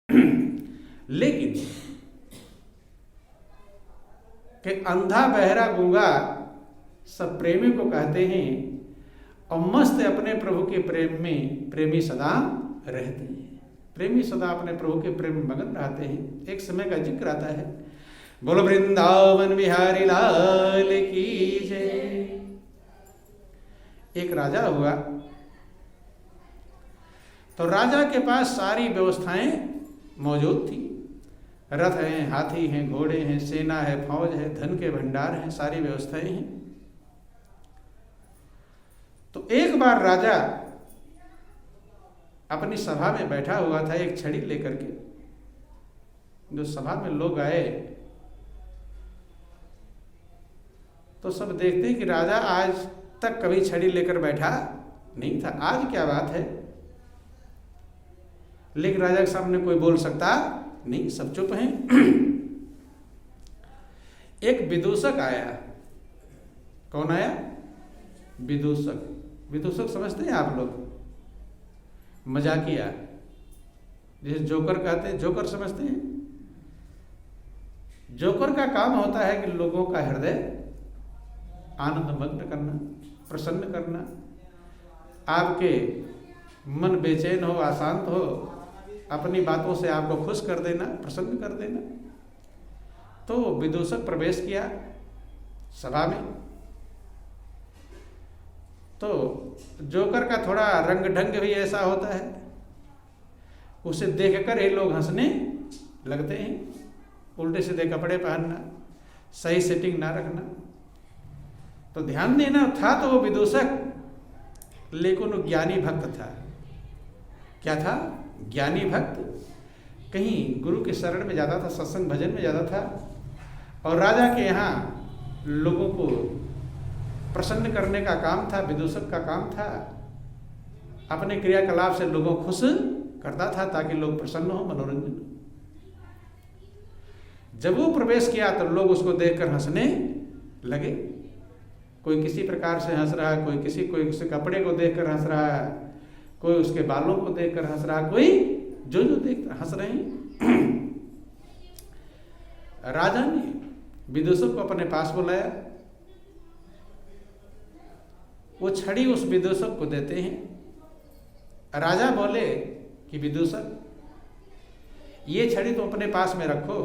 लेकिन कि अंधा बहरा गूंगा सब प्रेमी को कहते हैं और मस्त अपने प्रभु के प्रेम में प्रेमी सदा रहते हैं। प्रेमी सदा अपने प्रभु के प्रेम में मगन रहते हैं। एक समय का जिक्र आता है, बोलो वृंदावन बिहारी लाल की जय। एक राजा हुआ, तो राजा के पास सारी व्यवस्थाएं मौजूद थी। रथ हैं, हाथी हैं, घोड़े हैं, सेना है, फौज है, धन के भंडार हैं, सारी व्यवस्थाएं हैं। तो एक बार राजा अपनी सभा में बैठा हुआ था एक छड़ी लेकर के। जो सभा में लोग आए तो सब देखते हैं कि राजा आज तक कभी छड़ी लेकर बैठा नहीं था, आज क्या बात है। लेकिन राजा के सामने कोई बोल सकता नहीं, सब चुप हैं। एक विदूषक आया। कौन आया? विदूषक। विदूषक समझते हैं आप लोग? मजाकिया, जिसे जोकर कहते हैं, जोकर समझते हैं? जोकर का काम होता है कि लोगों का हृदय आनंदमग्न करना, प्रसन्न करना, आपके मन बेचैन हो, अशांत हो, अपनी बातों से आपको खुश कर देना, प्रसन्न कर देना। तो विदूषक प्रवेश किया सभा में। तो जोकर का थोड़ा रंग ढंग भी ऐसा होता है, उसे देखकर ही लोग हंसने लगते हैं। उल्टे सीधे कपड़े पहनना, सही सेटिंग ना रखना। तो ध्यान देना, था तो वो विदूषक, लेकिन वो ज्ञानी भक्त था। क्या था? ज्ञानी भक्त। कहीं गुरु के शरण में जाता था, सत्संग भजन में जाता था, और राजा के यहाँ लोगों को प्रसन्न करने का काम था, विदूषक का काम था। अपने क्रियाकलाप से लोगों को खुश करता था ताकि लोग प्रसन्न हो, मनोरंजन। जब वो प्रवेश किया तो लोग उसको देखकर हंसने लगे। कोई किसी प्रकार से हंस रहा है, कोई किसी कपड़े को देखकर हंस रहा है, कोई उसके बालों को देखकर हंस रहा है, कोई जो देखकर हंस रहे हैं। राजा ने विदूषक को अपने पास बुलाया। वो छड़ी उस विदूषक को देते हैं। राजा बोले कि विदूषक, ये छड़ी तुम अपने पास में रखो,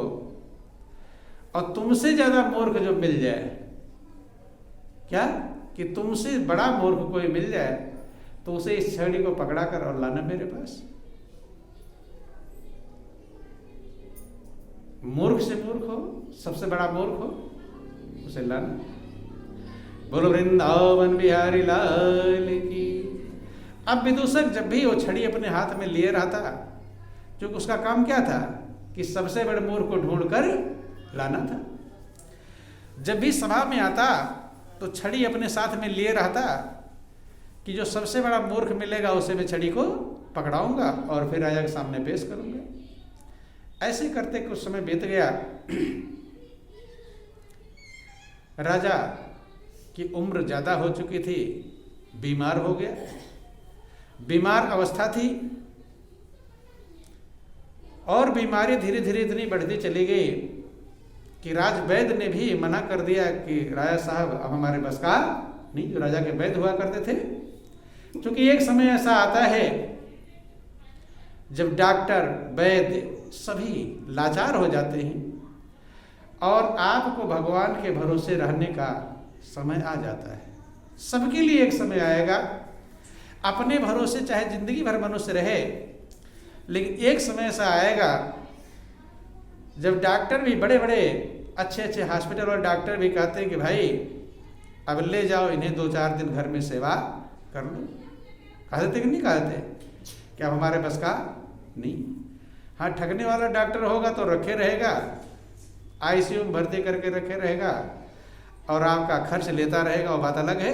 और तुमसे ज्यादा मूर्ख जो मिल जाए, क्या कि तुमसे बड़ा मूर्ख कोई मिल जाए तो उसे इस छड़ी को पकड़ा कर और लाना मेरे पास। मूर्ख से मूर्ख हो, सबसे बड़ा मूर्ख हो, उसे लाना। बोलो वृंदावन बिहारी लाल की। अब विदूषक जब भी वो छड़ी अपने हाथ में लिए रहा था, क्योंकि उसका काम क्या था कि सबसे बड़े मूर्ख को ढूंढ कर लाना था। जब भी सभा में आता तो छड़ी अपने साथ में लिए रहता कि जो सबसे बड़ा मूर्ख मिलेगा उसे मैं छड़ी को पकड़ाऊंगा और फिर राजा के सामने पेश करूंगा। ऐसे करते कुछ समय बीत गया। राजा की उम्र ज्यादा हो चुकी थी, बीमार हो गया। बीमार अवस्था थी और बीमारी धीरे धीरे इतनी बढ़ती चली गई कि राज वैद्य ने भी मना कर दिया कि राजा साहब अब हमारे बस का नहीं। जो राजा के वैद्य हुआ करते थे, क्योंकि एक समय ऐसा आता है जब डॉक्टर वैद्य सभी लाचार हो जाते हैं और आपको भगवान के भरोसे रहने का समय आ जाता है। सबके लिए एक समय आएगा, अपने भरोसे चाहे जिंदगी भर मनुष्य रहे, लेकिन एक समय ऐसा आएगा जब डॉक्टर भी बड़े बड़े अच्छे अच्छे हॉस्पिटल और डॉक्टर भी कहते हैं कि भाई अब ले जाओ इन्हें 2-4 दिन घर में सेवा कर लो। कहते कि नहीं कहते? क्या हमारे बस का नहीं। हाँ, ठगने वाला डॉक्टर होगा तो रखे रहेगा, आईसीयू में भर्ती करके रखे रहेगा और आपका खर्च लेता रहेगा, वो बात अलग है।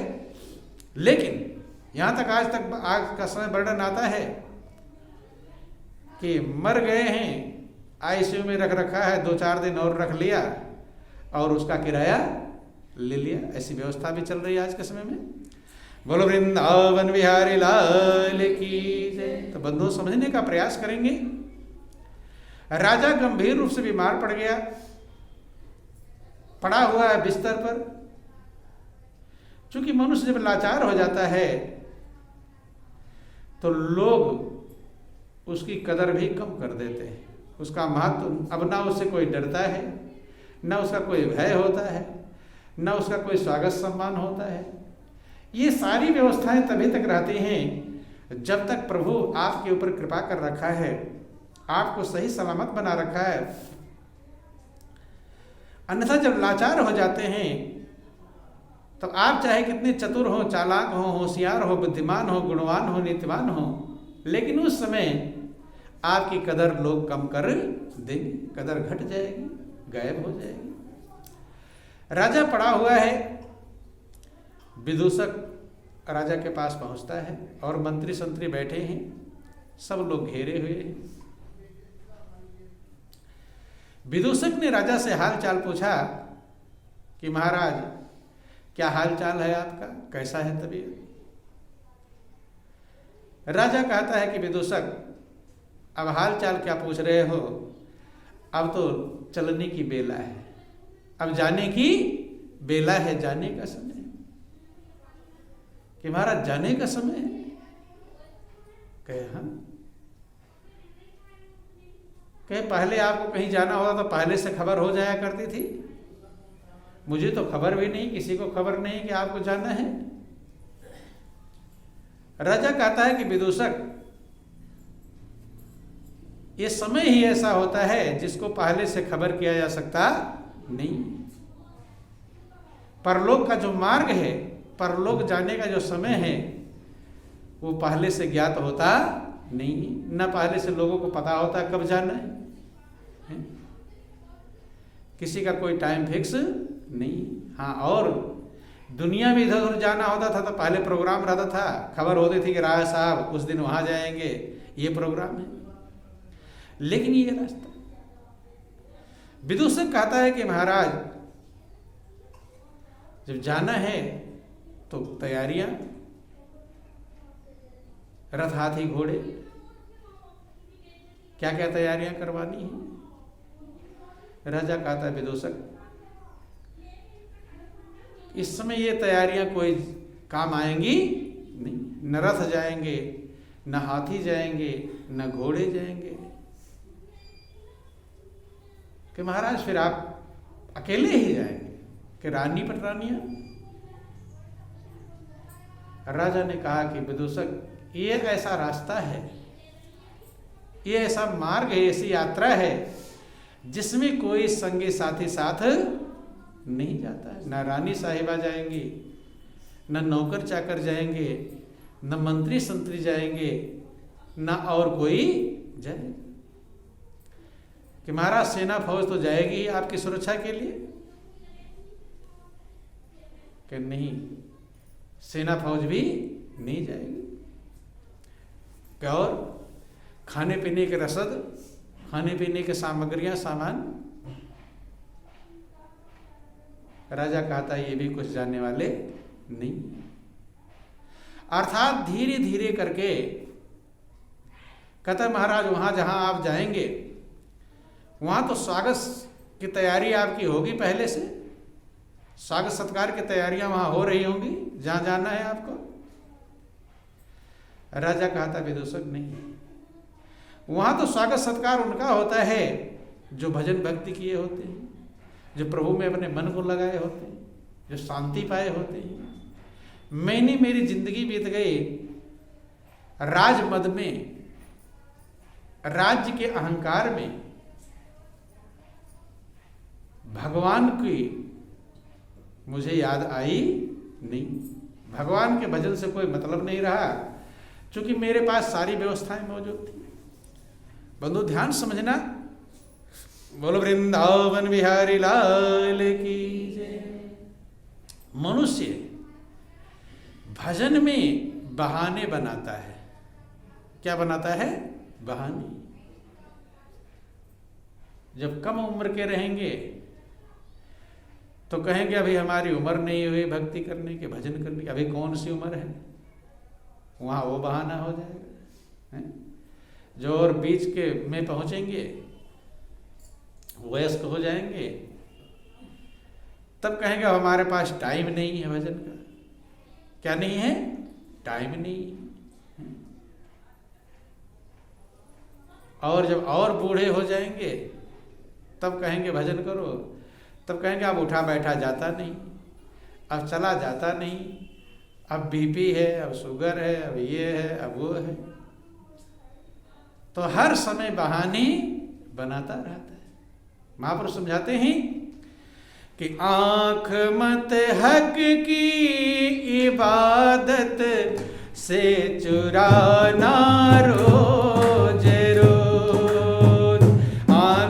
लेकिन यहाँ तक आज का समय वर्णन आता है कि मर गए हैं, आईसीयू में रख रखा है, 2-4 दिन और रख लिया और उसका किराया ले लिया। ऐसी व्यवस्था भी चल रही है आज के समय में। बोलो वृंदावन बिहारी लाल की जय। तो बंधु समझने का प्रयास करेंगे राजा गंभीर रूप से बीमार पड़ गया, पड़ा हुआ है बिस्तर पर। क्योंकि मनुष्य जब लाचार हो जाता है तो लोग उसकी कदर भी कम कर देते हैं, उसका महत्व अब ना उससे कोई डरता है, ना उसका कोई भय होता है, ना उसका कोई स्वागत सम्मान होता है। ये सारी व्यवस्थाएं तभी तक रहती हैं जब तक प्रभु आपके ऊपर कृपा कर रखा है, आपको सही सलामत बना रखा है। अन्यथा जब लाचार हो जाते हैं तो आप चाहे कितने चतुर हो, चालाक हो, होशियार हो, बुद्धिमान हो, गुणवान हो, नीतिवान हो, लेकिन उस समय आपकी कदर लोग कम कर देंगे, कदर घट जाएगी, गायब हो जाएगी। राजा पड़ा हुआ है, विदूषक राजा के पास पहुंचता है और मंत्री संतरी बैठे हैं, सब लोग घेरे हुए हैं। विदूषक ने राजा से हाल चाल पूछा कि महाराज क्या हाल चाल है आपका, कैसा है तबीयत। राजा कहता है कि विदूषक अब हाल चाल क्या पूछ रहे हो, अब तो चलने की बेला है, अब जाने की बेला है, जाने का समय। कि महाराज जाने का समय है? कहे हाँ। कहे पहले आपको कहीं जाना होता तो पहले से खबर हो जाया करती थी, मुझे तो खबर भी नहीं, किसी को खबर नहीं कि आपको जाना है। राजा कहता है कि विदूषक ये समय ही ऐसा होता है जिसको पहले से खबर किया जा सकता नहीं। परलोक का जो मार्ग है, परलोक जाने का जो समय है, वो पहले से ज्ञात होता नहीं, न पहले से लोगों को पता होता कब जाना है। किसी का कोई टाइम फिक्स नहीं। हाँ, और दुनिया में इधर उधर जाना होता था तो पहले प्रोग्राम रहता था, खबर होती थी कि राय साहब उस दिन वहां जाएंगे, ये प्रोग्राम है। लेकिन ये रास्ता, विदूषक कहता है कि महाराज जब जाना है तो तैयारियां, रथ हाथी घोड़े, क्या क्या तैयारियां करवानी है। राजा कहता है विदूषक इस समय ये तैयारियां कोई काम आएंगी नहीं, न रथ जाएंगे, न हाथी जाएंगे, न घोड़े जाएंगे। कि महाराज फिर आप अकेले ही जाएंगे कि रानी पटरानियां। राजा ने कहा कि विदूषक ये ऐसा रास्ता है, ये ऐसा मार्ग है, ऐसी यात्रा है जिसमें कोई संगी साथी साथ नहीं जाता है। न रानी साहिबा जाएंगी, न नौकर चाकर जाएंगे, न मंत्री संतरी जाएंगे, न और कोई जाएगा। कि महाराज सेना फौज तो जाएगी ही आपकी सुरक्षा के लिए। कि नहीं, सेना फौज भी नहीं जाएगी। क्या और खाने पीने के रसद, खाने पीने के सामग्रियां, सामान। राजा कहता है ये भी कुछ जानने वाले नहीं। अर्थात धीरे धीरे करके कहता महाराज वहां जहां आप जाएंगे वहां तो स्वागत की तैयारी आपकी होगी पहले से, स्वागत सत्कार की तैयारियां वहां हो रही होंगी जहां जाना है आपको। राजा कहता विदूषक नहीं, वहां तो स्वागत सत्कार उनका होता है जो भजन भक्ति किए होते हैं, जो प्रभु में अपने मन को लगाए होते हैं, जो शांति पाए होते हैं। मैंने मेरी जिंदगी बीत गई राजमद में, राज्य के अहंकार में, भगवान की मुझे याद आई नहीं, भगवान के भजन से कोई मतलब नहीं रहा, क्योंकि मेरे पास सारी व्यवस्थाएं मौजूद थी। बंधु ध्यान समझना, बोलो वृंदावन बिहारी लाल की जय। मनुष्य भजन में बहाने बनाता है। क्या बनाता है? बहाने। जब कम उम्र के रहेंगे तो कहेंगे अभी हमारी उम्र नहीं हुई भक्ति करने के, भजन करने की, अभी कौन सी उम्र है, वहां वो बहाना हो जाएगा। जो और बीच के में पहुंचेंगे वयस्क हो जाएंगे तब कहेंगे हमारे पास टाइम नहीं है भजन का। क्या नहीं है? टाइम नहीं है। और जब और बूढ़े हो जाएंगे तब कहेंगे भजन करो, तब कहेंगे अब उठा बैठा जाता नहीं, अब चला जाता नहीं, अब बीपी है, अब शुगर है, अब ये है, अब वो है। तो हर समय बहाने बनाता रहता है। महापुरुष समझाते हैं कि आँख मत हक की इबादत से चुराना रो